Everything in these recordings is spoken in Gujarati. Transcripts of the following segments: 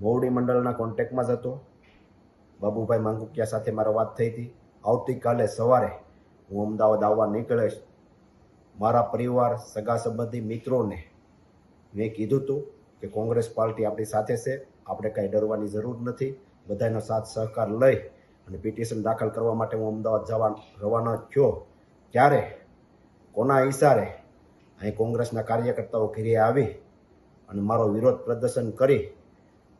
મોવડી મંડળના કોન્ટેક્ટમાં જ હતો. બાબુભાઈ માંગુકિયા સાથે મારો વાત થઈ હતી. આવતીકાલે સવારે હું અમદાવાદ આવવા નીકળીશ. મારા પરિવાર, સગા સંબંધી, મિત્રોને મેં કીધું હતું કે કોંગ્રેસ પાર્ટી આપણી સાથે છે, આપણે કાંઈ ડરવાની જરૂર નથી. બધાનો સાથ સહકાર લઈ અને પિટિશન દાખલ કરવા માટે હું અમદાવાદ જવા રવાના થયો. ત્યારે કોના ઈશારે અહીં કોંગ્રેસના કાર્યકર્તાઓ ઘેરે આવી અને મારો વિરોધ પ્રદર્શન કરી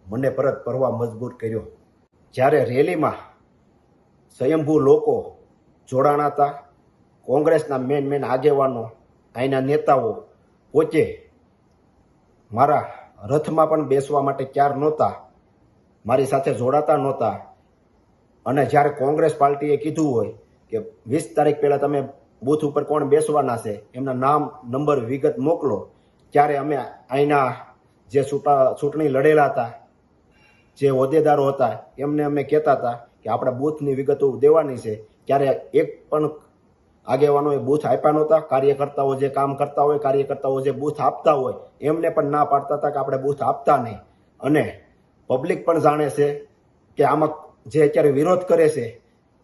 મને પરત ફરવા મજબૂર કર્યો. જ્યારે રેલીમાં સ્વયંભૂ લોકો જોડાણા હતા, કોંગ્રેસના મેન આગેવાનો, અહીંના નેતાઓ પોતે મારા રથમાં પણ બેસવા માટે તૈયાર નહોતા, મારી સાથે જોડાતા નહોતા. અને જ્યારે કોંગ્રેસ પાર્ટીએ કીધું હોય કે 20 તારીખ પહેલાં તમે બૂથ ઉપર કોણ બેસવાના છે, એમના નામ, નંબર, વિગત મોકલો, ત્યારે અમે અહીંના જે ચૂંટણી લડેલા હતા, જે હોદ્દેદારો હતા, એમને અમે કહેતા હતા કે આપણે બૂથની વિગતો દેવાની છે. ત્યારે એક પણ આગેવાનોએ બૂથ આપ્યા નહોતા. કાર્યકર્તાઓ જે કામ કરતા હોય, કાર્યકર્તાઓ જે બૂથ આપતા હોય, એમને પણ ના પાડતા હતા કે આપણે બૂથ આપતા નહીં. અને પબ્લિક પણ જાણે છે કે આમાં જે અત્યારે વિરોધ કરે છે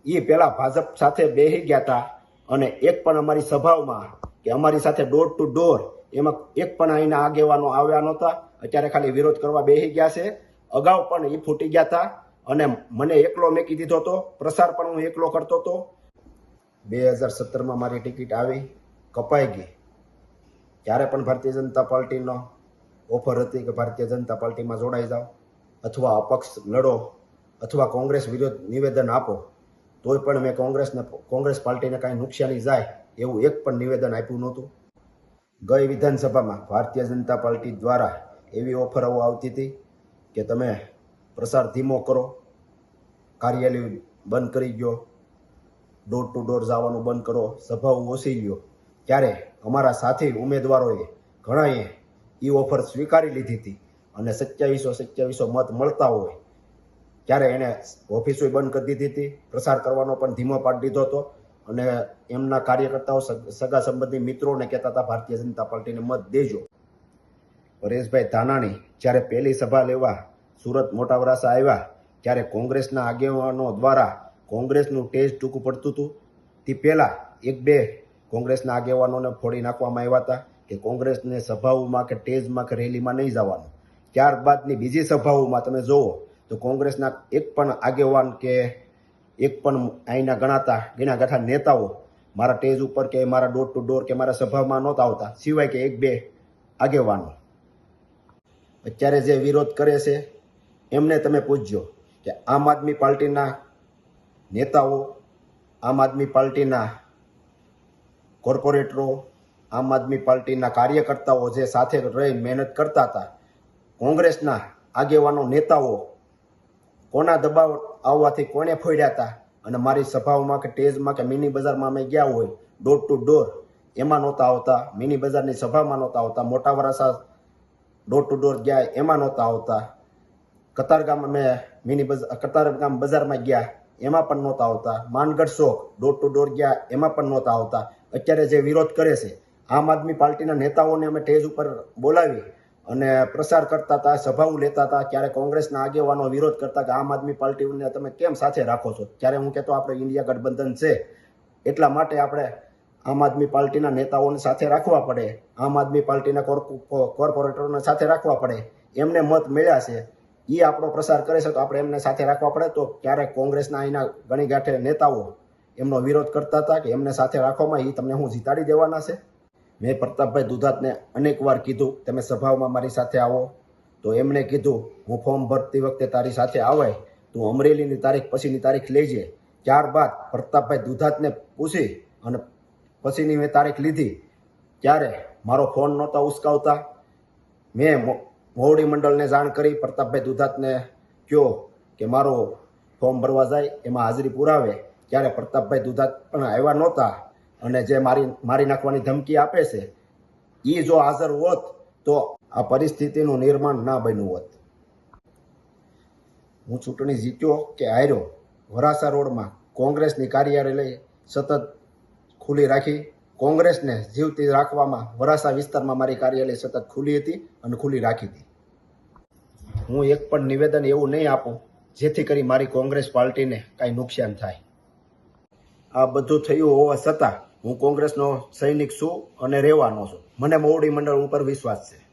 એ પહેલાં ભાજપ સાથે બેસી ગયા હતા અને એક પણ અમારી સભાઓમાં કે અમારી સાથે ડોર ટુ ડોર એમાં એક પણ અહીંના આગેવાનો આવ્યા નહોતા. અત્યારે ખાલી વિરોધ કરવા બેસી ગયા છે. અગાઉ પણ એ ફૂટી ગયા હતા અને મને એકલો મેકી દીધો હતો. પ્રસાર પણ હું એકલો કરતો હતો. 2017માં મારી ટિકિટ આવી, કપાઈ ગઈ. ત્યારે પણ ભારતીય જનતા પાર્ટીનો ઓફર હતી કે ભારતીય જનતા પાર્ટીમાં જોડાઈ જાઓ અથવા અપક્ષ લડો અથવા કોંગ્રેસ વિરુદ્ધ નિવેદન આપો. તોય પણ મેં કોંગ્રેસ પાર્ટીને કાંઈ નુકસાની જાય એવું એક પણ નિવેદન આપ્યું નહોતું. ગઈ વિધાનસભામાં ભારતીય જનતા પાર્ટી દ્વારા એવી ઓફરો આવતી હતી કે તમે પ્રસાર ધીમો કરો, કાર્યાલય બંધ કરી ગયો, ડોર ટુ ડોર જવાનું બંધ કરો, સભાઓ ઓછી ગયો. ત્યારે અમારા સાથી ઉમેદવારોએ ઘણાએ એ ઓફર સ્વીકારી લીધી હતી અને 2700 મત મળતા હોય ત્યારે એણે ઓફિસો બંધ કરી દીધી હતી, પ્રસાર કરવાનો પણ ધીમો પાડી દીધો હતો અને એમના કાર્યકર્તાઓ, સગા સંબંધી મિત્રોને કહેતા હતા ભારતીય જનતા પાર્ટીને મત દેજો. પરેશભાઈ ધાનાણી જ્યારે પહેલી સભા લેવા સુરત મોટા વરાસા આવ્યા ત્યારે કોંગ્રેસના આગેવાનો દ્વારા કોંગ્રેસનું ટેજ ટૂંકું પડતું હતું. તે પહેલાં 1-2 કોંગ્રેસના આગેવાનોને ફોડી નાખવામાં આવ્યા હતા કે કોંગ્રેસને સભાઓમાં કે ટેજમાં કે રેલીમાં નહીં જવાનું. ત્યારબાદની બીજી સભાઓમાં તમે જુઓ તો કોંગ્રેસના એક પણ આગેવાન કે એક પણ અહીંના ગણા ગાંઠા નેતાઓ મારા ટેજ ઉપર કે મારા ડોર ટુ ડોર કે મારા સભામાં નહોતા આવતા, સિવાય કે 1-2 આગેવાનો. અત્યારે જે વિરોધ કરે છે એમને તમે પૂછજો કે આમ આદમી પાર્ટીના નેતાઓ, આમ આદમી પાર્ટીના કોર્પોરેટરો, આમ આદમી પાર્ટીના કાર્યકર્તાઓ જે સાથે રહી મહેનત કરતા હતા, કોંગ્રેસના આગેવાનો, નેતાઓ કોના દબાવ આવવાથી કોને ફોડ્યા હતા અને મારી સભાઓમાં કે ટેજમાં કે મિની બજારમાં અમે ગયા હોય ડોર ટુ ડોર એમાં નહોતા આવતા, મિની બજારની સભામાં નહોતા આવતા, મોટા વરાસા ડોર ટુ ડોર ગયા એમાં નહોતા આવતા, કતારગામ અમે કતારગામ બજારમાં ગયા એમાં પણ નહોતા આવતા, માનગઢ ચોક ડોર ટુ ડોર ગયા એમાં પણ નહોતા આવતા. અત્યારે જે વિરોધ કરે છે આમ આદમી પાર્ટીના નેતાઓને અમે ટેજ ઉપર બોલાવી અને પ્રસાર કરતા હતા, સભાઓ લેતા હતા. ત્યારે કોંગ્રેસના આગેવાનો વિરોધ કરતા કે આમ આદમી પાર્ટીને તમે કેમ સાથે રાખો છો? ત્યારે હું કહેતો આપણે ઇન્ડિયા ગઠબંધન છે એટલા માટે આપણે આમ આદમી પાર્ટીના નેતાઓને સાથે રાખવા પડે, આમ આદમી પાર્ટીના કોર્પોરેટરોને સાથે રાખવા પડે. એમને મત મળ્યા છે, એ આપણો પ્રસાર કરે છે તો આપણે એમને સાથે રાખવા પડે. તો ક્યારેક કોંગ્રેસના અહીંના ગણી ગાંઠે નેતાઓ એમનો વિરોધ કરતા હતા કે એમને સાથે રાખવામાં એ તમને હું જીતાડી દેવાના છે. મેં પ્રતાપભાઈ દુધાતને અનેક વાર કીધું તમે સભાઓમાં મારી સાથે આવો, તો એમણે કીધું હું ફોર્મ ભરતી વખતે તારી સાથે આવે, તું અમરેલીની તારીખ પછીની તારીખ લેજે. ત્યારબાદ પ્રતાપભાઈ દુધાતને પૂછી અને પછીની મેં તારીખ લીધી. ત્યારે મારો ફોન નહોતા ઉચકાવતા. મેં મોવડી મંડળને જાણ કરી, પ્રતાપભાઈ દુધાતને કહ્યો કે મારો ફોર્મ ભરવા જાય એમાં હાજરી પુરાવે. ત્યારે પ્રતાપભાઈ દુધાત પણ આવ્યા નહોતા અને જે મારી નાખવાની ધમકી આપે છે એ જો હાજર હોત તો આ પરિસ્થિતિનું નિર્માણ ના બન્યું હોત. હું ચૂંટણી જીત્યો કે હાર્યો, વરાસા રોડમાં કોંગ્રેસની કાર્યાલય સતત ખુલ્લી રાખી. કોંગ્રેસને જીવતી રાખવામાં વરાસા વિસ્તારમાં મારી કાર્યાલય સતત ખુલ્લી હતી અને ખુલ્લી રાખી હતી. હું એક પણ નિવેદન એવું નહીં આપું જેથી કરી મારી કોંગ્રેસ પાર્ટીને કાંઈ નુકસાન થાય. આ બધું થયું હોવા છતાં હું કોંગ્રેસનો સૈનિક છું અને રહેવાનો છું. મને મોવડી મંડળ ઉપર વિશ્વાસ છે.